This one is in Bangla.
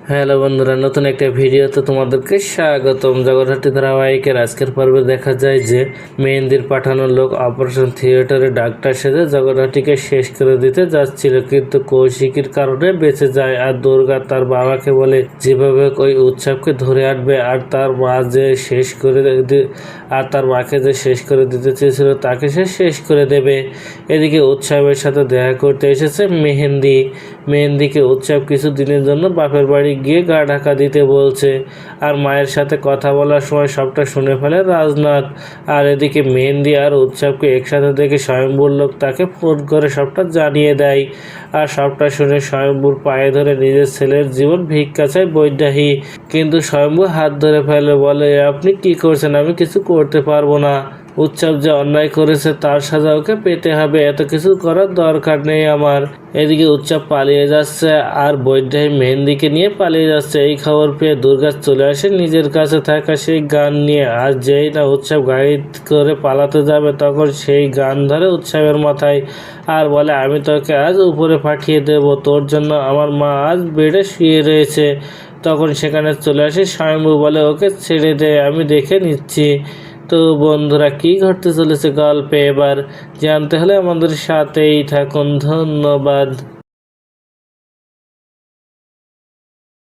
হ্যালো বন্ধুরা, নতুন একটা ভিডিওতে তোমাদেরকে স্বাগতম। জগদ্ধাত্রী ধারাবাহিকের আজকের পর্বে দেখা যায় যে মেহেন্দির পাঠানো লোক অপারেশন থিয়েটারে ডাক্তার সেজে জগদ্ধাত্রীকে শেষ করে দিতে যাচ্ছিল, কিন্তু কৌশিকীর কারণে বেঁচে যায়। আর দুর্গা তার বাবাকে বলে যেভাবে ওই উৎসবকে ধরে আনবে, আর তার মা যে শেষ করে আর তার মাকে যে শেষ করে দিতে চেয়েছিল তাকে সে শেষ করে দেবে। এদিকে উৎসবের সাথে দেখা করতে এসেছে মেহেন্দিকে উৎসব কিছু দিনের জন্য বাপের বাড়ি গিয়ে গা ঢাকা দিতে বলছে। আর মায়ের সাথে কথা বলার সময় সবটা শুনে ফেলে রাজনাথ। আর এদিকে মেহেন্দি আর উৎসবকে একসাথে দেখে স্বয়ম্ভুর লোক তাকে ফোন করে সবটা জানিয়ে দেয়। আর সবটা শুনে স্বয়ম্ভুর পায়ে ধরে নিজের ছেলের জীবন ভিক্ষা চায় বৈদ্যাহী, কিন্তু স্বয়ম্ভু হাত ধরে ফেলে, বলে আপনি কি করছেন, আমি কিছু করতে পারবো না। উৎসব যে অন্যায় করেছে তার সাজা ওকে পেতে হবে, এত কিছু করার দরকার নেই আমার। এদিকে উৎসব পালিয়ে যাচ্ছে আর বৈদ্যাহী মেহেন্দিকে নিয়ে পালিয়ে যাচ্ছে। এই খবর পেয়ে দুর্গা চলে আসে নিজের কাছে থাকা সেই গান নিয়ে। আর যেই না উৎসব গাড়ি করে পালাতে যাবে তখন সেই গান ধরে উৎসবের মাথায় আর বলে, আমি তোকে আজ উপরে পাঠিয়ে দেব, তোর জন্য আমার মা আজ বেডে শুয়ে রয়েছে। তখন সেখানে চলে আসে স্বয়ম্ভু, বলে ওকে ছেড়ে দে, আমি দেখে নিচ্ছি। তো বন্ধুরা, কি ঘটতে চলেছে গল্পে এবার জানতে হলে আমাদের সাথেই থাকুন। ধন্যবাদ।